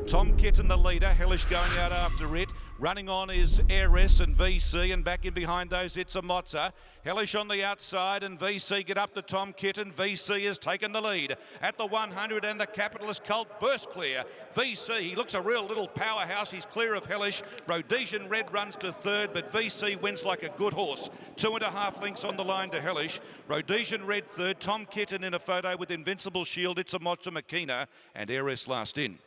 Tom Kitten the leader, Hellish going out after it. Running on is Heiress and VC, and back in behind those it's a Mozza. Hellish on the outside and VC get up to Tom Kitten. VC has taken the lead at the 100 and the Capitalist Colt burst clear. VC, he looks a real little powerhouse. He's clear of Hellish. Rhodesian Red runs to third, but VC wins like a good horse. 2.5 lengths on the line to Hellish. Rhodesian Red third. Tom Kitten in a photo with Invincible Shield. It's a Mozza Makina and Heiress last in.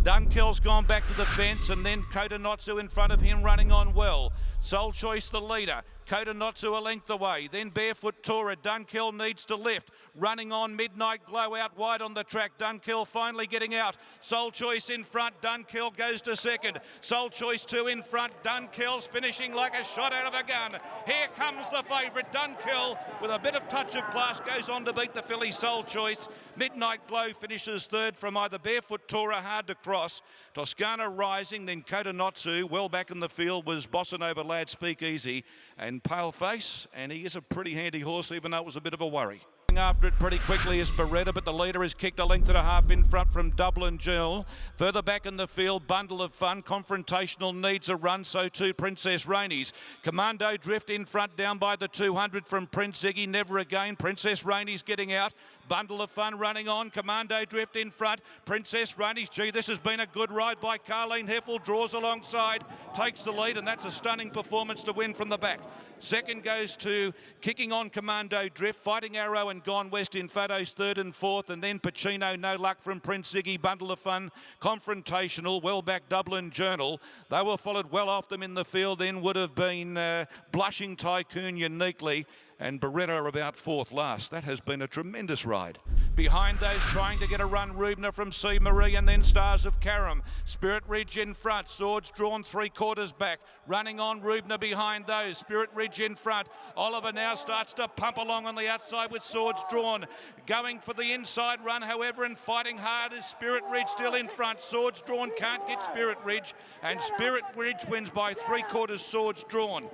Dunkell's gone back to the fence, and then Kotonotsu in front of him running on well. Sole Choice the leader. Kotonotsu a length away. Then Barefoot Tora. Dunkell needs to lift. Running on Midnight Glow out wide on the track. Dunkell finally getting out. Sole Choice in front. Dunkell goes to second. Sole Choice 2 in front. Dunkell's finishing like a shot out of a gun. Here comes the favourite. Dunkell with a bit of touch of class goes on to beat the filly Sole Choice. Midnight Glow finishes third from either Barefoot Tora, hard to cross. Toscana Rising, then Kotonotsu. Well back in the field was Bossa Nova Lad Speakeasy and Paleface, and he is a pretty handy horse, even though it was a bit of a worry. After it pretty quickly is Beretta, but the leader is kicked a length and a half in front from Dublin Journal. Further back in the field, Bundle of Fun. Confrontational needs a run, so too Princess Rainey's. Commando Drift in front down by the 200 from Prince Ziggy. Never Again. Princess Rainey's getting out. Bundle of Fun running on. Commando Drift in front. Princess Rainey's. Gee, this has been a good ride by Carleen Heffel. Draws alongside, takes the lead, and that's a stunning performance to win from the back. Second goes to Kicking On Commando Drift. Fighting Arrow and Gone West in photos third and fourth, and then Pacino, No Luck from Prince Ziggy. Bundle of Fun, Confrontational, well back Dublin Journal. They were followed well off them in the field, then would have been Blushing Tycoon Uniquely, and Beretta about fourth last. That has been a tremendous ride. Behind those, trying to get a run, Rubner from C. Marie, and then Stars of Karam. Spirit Ridge in front, Swords Drawn 3/4 back. Running on, Rubner behind those. Spirit Ridge in front. Oliver now starts to pump along on the outside with Swords Drawn. Going for the inside run, however, and fighting hard is Spirit Ridge still in front. Swords Drawn can't get Spirit Ridge, and Spirit Ridge wins by 3/4 Swords Drawn.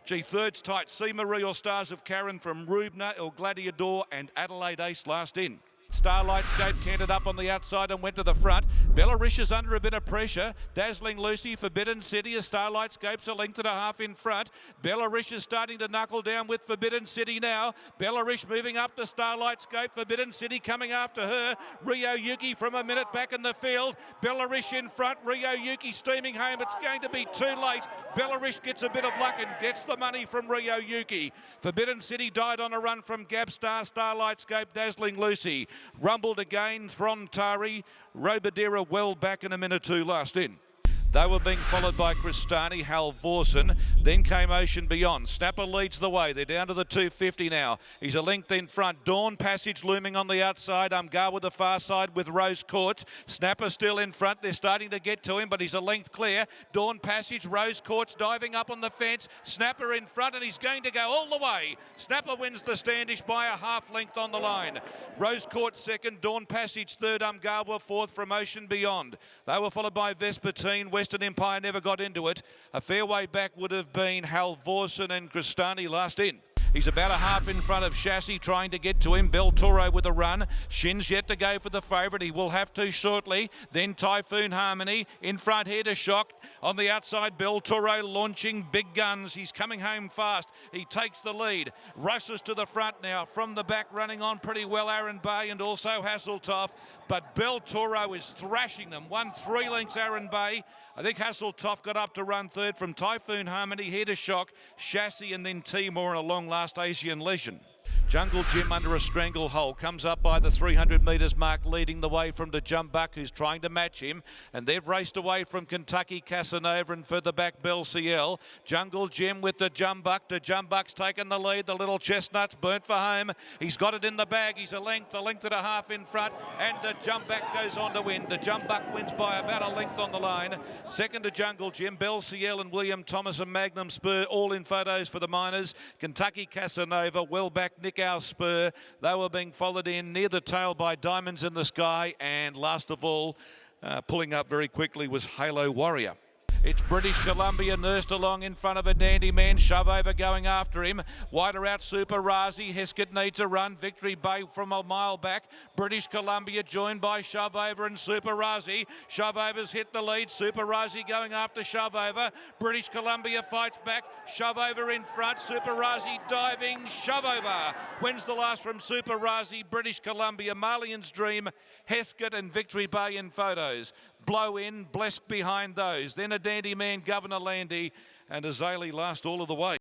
Gee, third's tight. C. Marie or Stars of Karen from Rubner, El Gladiador and Adelaide Ace last in. Starlight Scape canted up on the outside and went to the front. Bellarish is under a bit of pressure. Dazzling Lucy, Forbidden City, as Starlight Scape's a length and a half in front. Bellarish is starting to knuckle down with Forbidden City now. Bellarish moving up to Starlight Scape. Forbidden City coming after her. Rio Yuki from a minute back in the field. Bellarish in front. Rio Yuki steaming home. It's going to be too late. Bellarish gets a bit of luck and gets the money from Rio Yuki. Forbidden City died on a run from Gab Star, Starlight Scape, Dazzling Lucy. Rumbled again, Throntari, Robadera well back in a minute two last in. They were being followed by Cristani, Hal Vorsen, then came Ocean Beyond. Snapper leads the way. They're down to the 250 now. He's a length in front. Dawn Passage looming on the outside. Umgar with the far side with Rose Courts. Snapper still in front. They're starting to get to him, but he's a length clear. Dawn Passage, Rose Courts diving up on the fence. Snapper in front, and he's going to go all the way. Snapper wins the Standish by a half length on the line. Rose Courts second. Dawn Passage third. Umgar fourth from Ocean Beyond. They were followed by Vespertine. Western Empire never got into it. A fair way back would have been Hal Vorsen and Cristani last in. He's about a half in front of Chassis, trying to get to him. Bel Toro with a run. Shin's yet to go for the favourite. He will have to shortly. Then Typhoon Harmony in front here to Shock. On the outside, Bel Toro launching big guns. He's coming home fast. He takes the lead. Rushes to the front now. From the back, running on pretty well, Aaron Bay and also Hasseltoff. But Bel Toro is thrashing them. 1-3 lengths, Aaron Bay. I think Hasseltoff got up to run third from Typhoon Harmony, here to Shock, Chassis, and then Timor and a long last Asian Legend. Jungle Jim under a stranglehold comes up by the 300 metres mark, leading the way from the Jumbuck, who's trying to match him, and they've raced away from Kentucky Casanova and further back Bell CL. Jungle Jim with the Jumbuck. The Jumbuck's taken the lead. The Little Chestnut's burnt for home. He's got it in the bag. He's a length and a half in front, and the Jumbuck goes on to win. The Jumbuck wins by about a length on the line. Second to Jungle Jim, Bell CL and William Thomas and Magnum Spur, all in photos for the Miners. Kentucky Casanova, well back Nick Our Spur. They were being followed in near the tail by Diamonds in the Sky, and last of all, pulling up very quickly was Halo Warrior. It's British Columbia nursed along in front of a Dandy Man. Shove Over going after him. Wider out Super Razi. Heskett needs a run. Victory Bay from a mile back. British Columbia joined by Shove Over and Super Razi. Shove Over's hit the lead. Super Razi going after Shove Over. British Columbia fights back. Shove Over in front. Super Razi diving. Shove Over wins the last from Super Razi. British Columbia, Marlion's Dream, Heskett and Victory Bay in photos. Blow in, Blessed behind those. Then a Dandy Man, Governor Landy, and Azalea last all of the way.